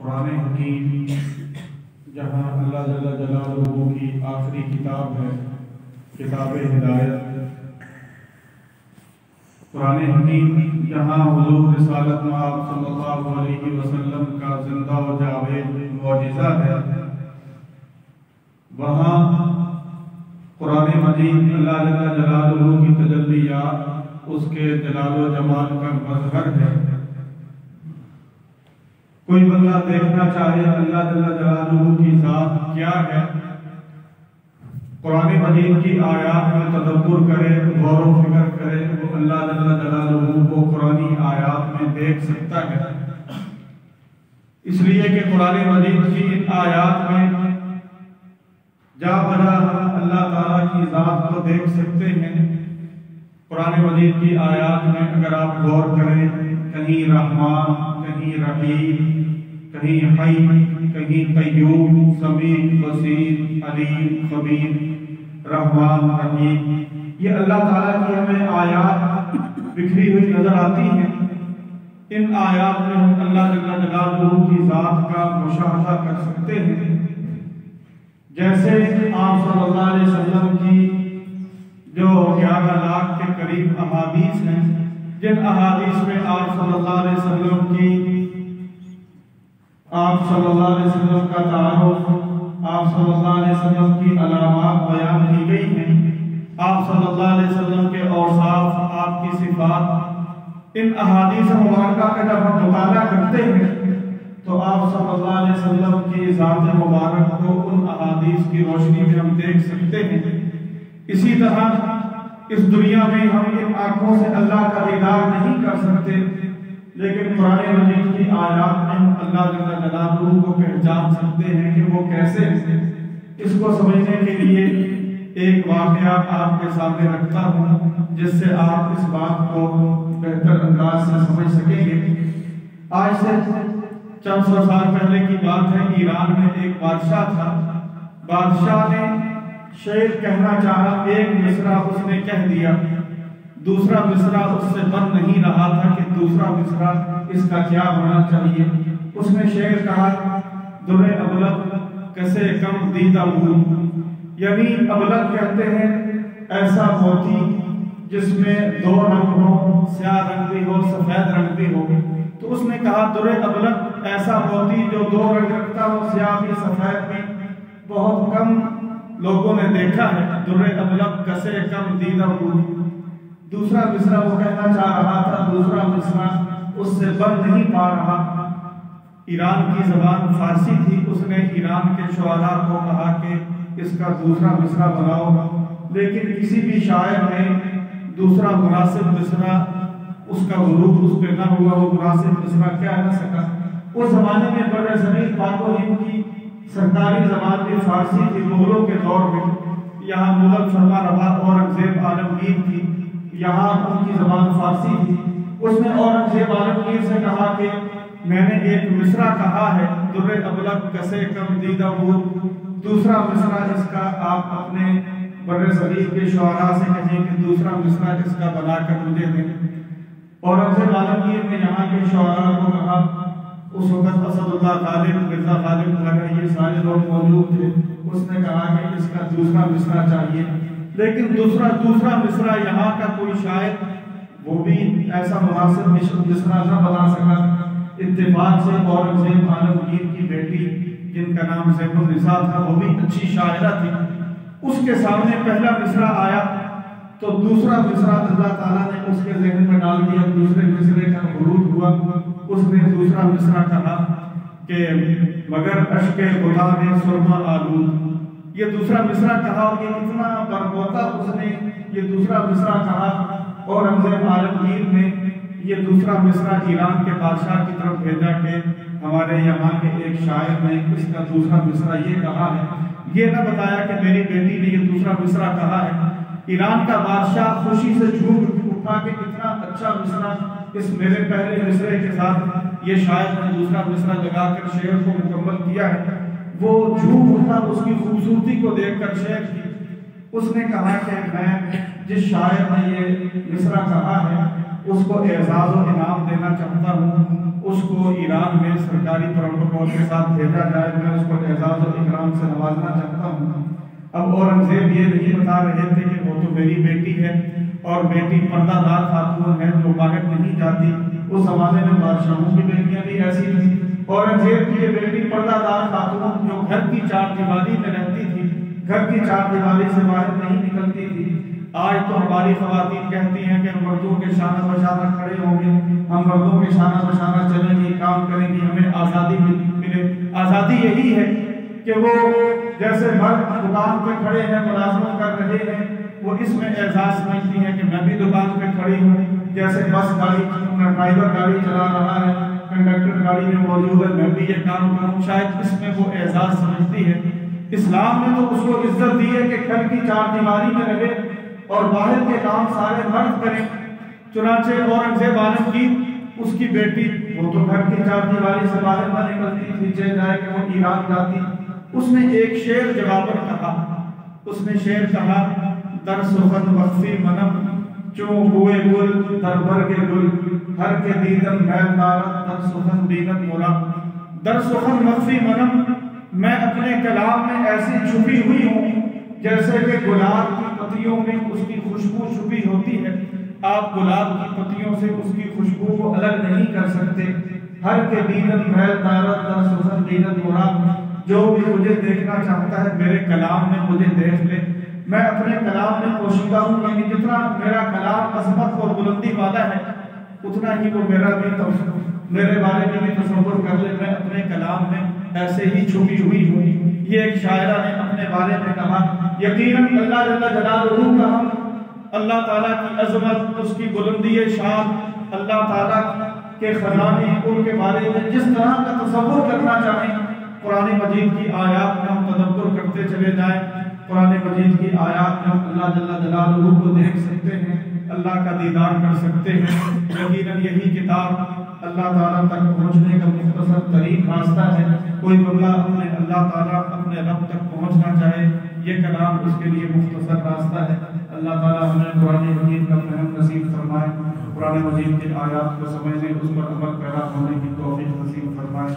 قرآن حکیم جہاں اللہ جل جلالہ کی آخری کتاب ہے، کتاب ہدایت۔ قرآن حکیم جہاں حضور رسالت مآب صلی اللہ علیہ وسلم کا زندہ و جاوید معجزہ ہے، وہاں قرآن مجید اللہ جل جلالہ کی تجلیات، اس کے جلال و جمال کا مظہر ہے۔ کوئی بندہ دیکھنا چاہے اللہ جل جلالہ کی ذات کیا ہے، قرآن مجید کی آیات میں تدبر کرے، غور و فکر کرے، وہ اللہ جل جلالہ کو قرآنی آیات میں دیکھ سکتا ہے۔ اس لیے کہ قرآن مجید کی ان آیات میں جا بجا ہم اللہ تعالیٰ کی ذات کو دیکھ سکتے ہیں۔ قرآن مجید کی آیات میں اگر آپ غور کریں، کہیں رحمان، کہیں رحیم، کہیں حی، کہیں قیوم، سمیع، بصیر، علیم، خبیر، رحمان، رحیم، یہ اللہ تعالیٰ کی ہمیں آیات بکھری ہوئی نظر آتی ہیں۔ ان آیات میں ہم اللہ جل جلالہ کی ذات کا مشاہدہ کر سکتے ہیں۔ جیسے آپ صلی اللہ علیہ وسلم کی جو 11 لاکھ کے قریب احادیث ہیں، جن احادیث میں آپ صلی اللہ علیہ وسلم کا تعارف، آپ صلی اللہ علیہ وسلم کی علامات بیان کی گئی ہیں، آپ صلی اللہ علیہ وسلم کے اوصاف، آپ کی صفات، ان احادیث مبارکہ کا جب ہم مطالعہ کرتے ہیں تو آپ صلی اللہ علیہ وسلم کی ذات مبارک کو ان احادیث کی روشنی میں ہم دیکھ سکتے ہیں۔ اسی طرح اس دنیا میں ہم ان آنکھوں سے اللہ کا دیدار نہیں کر سکتے، لیکن قرآن مجید کی آیات میں ہم اللہ جل جلالہ کو پہچان سکتے ہیں کہ وہ کیسے ہیں۔ اس کو سمجھنے کے لیے ایک واقعہ آپ کے سامنے رکھتا ہوں، جس سے آپ اس بات کو بہتر انداز سے سمجھ سکیں گے۔ آج سے چند سو سال پہلے کی بات ہے، ایران میں ایک بادشاہ تھا۔ بادشاہ نے شعر کہنا چاہا، ایک مصرع اس نے کہہ دیا، دوسرا مصرع اس سے بن نہیں رہا تھا کہ دوسرا مصرع اس کا کیا ہونا چاہیے۔ اس نے شعر کہا، در ابلق کسے کم دیدہ بود، یعنی ابلق کہتے ہیں ایسا موتی جس میں 2 رنگ ہو، سیاہ رنگ بھی ہو، سفید رنگ بھی ہو۔ تو اس نے کہا در ابلق ایسا موتی جو 2 رنگ رکھتا ہو، سیاہ بھی سفید بھی، بہت کم لوگوں نے دیکھا ہے۔ در ابلق کسے کم دیدہ بود۔ دوسرا مصرع وہ کہنا چاہ رہا تھا، دوسرا مصرع اس سے بن نہیں پا رہا۔ ایران کی زبان فارسی تھی، اس نے ایران کے شعراء کو کہا کہ اس کا دوسرا مصرع بناؤ، لیکن کسی بھی شاعر نے دوسرا مناسب مصرع، اس کا غروب اس پہ نہ ہوا، وہ مناسب مصرع کیا نہ سکا۔ اس زمانے میں بر زمین پاک و ہند کی سرکاری زبان بھی فارسی تھی۔ مغلوں کے دور میں یہاں مغل فرما روا اورنگزیب عالمگیر تھی، یہاں ان کی زبان فارسی تھی۔ اس نے اورنگزیب عالمگیر سے کہا کہ میں نے ایک مصرع کہا ہے، در ابلق کسے کم دیدہ بود، دوسرا مصرع اس کا آپ اپنے بر صغیر کے شعراء سے کہیں کہ دوسرا مصرع اس کا بنا کر مجھے دیں۔ اورنگزیب عالمگیر نے یہاں کے شعراء کو کہا، اس وقت اسد اللہ غالب، مرزا غالب وغیرہ یہ سارے لوگ موجود تھے۔ اس نے کہا کہ اس کا دوسرا مصرع چاہیے، لیکن دوسرا مصرع یہاں کا کوئی شاعر وہ بھی ایسا مناسب مصرع نہ بنا سکا۔ اتفاق سے اورنگزیب عالمگیر کی بیٹی جن کا نام زینب النساء تھا، وہ بھی اچھی شاعرہ تھی، اس کے سامنے پہلا مصرع آیا تو دوسرا مصرع اللہ تعالیٰ نے اس کے ذہن میں ڈال دیا۔ دوسرے مصرع کا غروب ہوا، اس نے دوسرا مصرع کہا کہ مگر اشک خدا نے سرما آلود، یہ دوسرا مصرع کہا اور یہ اتنا برگوتا اس نے یہ دوسرا مصرع کہا۔ اورنگزیب عالمگیر نے یہ دوسرا مصرع ایران کے بادشاہ کی طرف بھیجا کہ ہمارے یہاں کے ایک شاعر نے اس کا دوسرا مصرع یہ کہا ہے، یہ نہ بتایا کہ میری بیٹی نے یہ دوسرا مصرع کہا ہے۔ ایران کا بادشاہ خوشی سے جھوم اٹھا کہ اتنا اچھا مصرع اس میرے پہلے مصرع کے ساتھ یہ شاعر نے دوسرا مصرع لگا کر شعر کو مکمل کیا ہے۔ وہ جھوم اٹھا اس کی خوبصورتی کو دیکھ کر شعر کی۔ اس نے کہا کہ میں جس شاعر نے یہ مصرع کہا ہے اس کو اعزاز و انعام دینا چاہتا ہوں، اس کو ایران میں سرکاری پروٹوکول کے ساتھ بھیجا جائے، میں اس کو اعزاز و اکرام سے نوازنا چاہتا ہوں۔ اب اورنگزیب یہ نہیں بتا رہے تھے کہ وہ تو میری بیٹی ہے اور بیٹی پردہ دار خاتون ہے جو باہر نہیں جاتی، اس زمانے میں بادشاہوں کی بیٹیاں بھی ایسی تھیں۔ اورنگزیب کی یہ بیٹی پردہ دار خاتون جو گھر کی چار دیواری میں رہتی تھی، گھر کی چار دیواری سے باہر نہیں نکلتی تھی۔ آج تو ہماری خواتین کہتی ہیں کہ ہم مردوں کے شانہ بشانہ کھڑے ہوں گے، ہم مردوں کے شانہ بشانہ چلیں گے، کام کریں گے، ہمیں آزادی ملے۔ آزادی یہی ہے کہ وہ جیسے مرد دکان پہ کھڑے ہیں، ملازمت کر رہے ہیں، وہ اس میں اعزاز سمجھتی ہیں کہ میں بھی دکان پہ کھڑی ہوں، جیسے بس گاڑی ڈرائیور گاڑی چلا رہا ہے، کنڈکٹر گاڑی میں موجود ہے، میں بھی یہ کام کروں، شاید اس میں وہ اعزاز سمجھتی ہے۔ اسلام نے تو اس کو عزت دی ہے کہ گھر کی چار دیواری میں رہے اور باہر کے کام سارے مرد کریں۔ چنانچہ اورنگزیب عالم کی اس کی بیٹی وہ تو گھر کی چار دیواری سے باہر نہ نکلتی تھی، چاہے جائے کہ وہ ایران جاتی۔ اس نے ایک شعر جواباً کہا، اس نے شعر کہا، در سخن مخفی منم چوں بوئے گل در برگ گل، ہر کے دیدن میل دارت در سخن بینت مرا۔ در سخن مخفی منم، میں اپنے کلام میں ایسی چھپی ہوئی ہوں جیسے کہ گلاب کی پتیوں میں اس کی خوشبو چھپی ہوتی ہے۔ آپ گلاب کی پتیوں سے اس کی خوشبو کو الگ نہیں کر سکتے۔ ہر کے دیدن میل دارت در سخن بینت مرا، جو بھی مجھے دیکھنا چاہتا ہے میرے کلام میں مجھے دیکھ لے۔ میں اپنے کلام میں پوشیدہ ہوں، یعنی جتنا میرا کلام عظمت اور بلندی والا ہے اتنا ہی وہ میرے بارے میں بھی تصور کر لے، میں اپنے کلام میں ایسے ہی چھپی ہوئی ہوں۔ یہ ایک شاعرہ نے اپنے بارے میں کہا۔ یقیناً اللہ جل جلالہ کا ہم اللہ تعالیٰ کی عظمت، اس کی بلندی شان، اللہ تعالیٰ کے خزانے ان کے بارے میں جس طرح کا تصور کرنا چاہیں، قرآن مجید کی آیات میں ہم تدبر کرتے چلے جائیں، قرآن مجید کی آیات میں ہم اللہ جل جلالہ کو دیکھ سکتے ہیں، اللہ کا دیدار کر سکتے ہیں۔ یقیناً یہی کتاب اللہ تعالیٰ تک پہنچنے کا مختصر ترین راستہ ہے۔ کوئی بندہ اپنے اللہ تعالیٰ اپنے رب تک پہنچنا چاہے، یہ کلام اس کے لیے مختصر راستہ ہے۔ اللہ تعالیٰ ہمیں قرآن مجید کا فہم نصیب فرمائے، قرآن مجید کی آیات کو سمجھنے، اس پر عمل پیرا ہونے کی توفیق نصیب فرمائے۔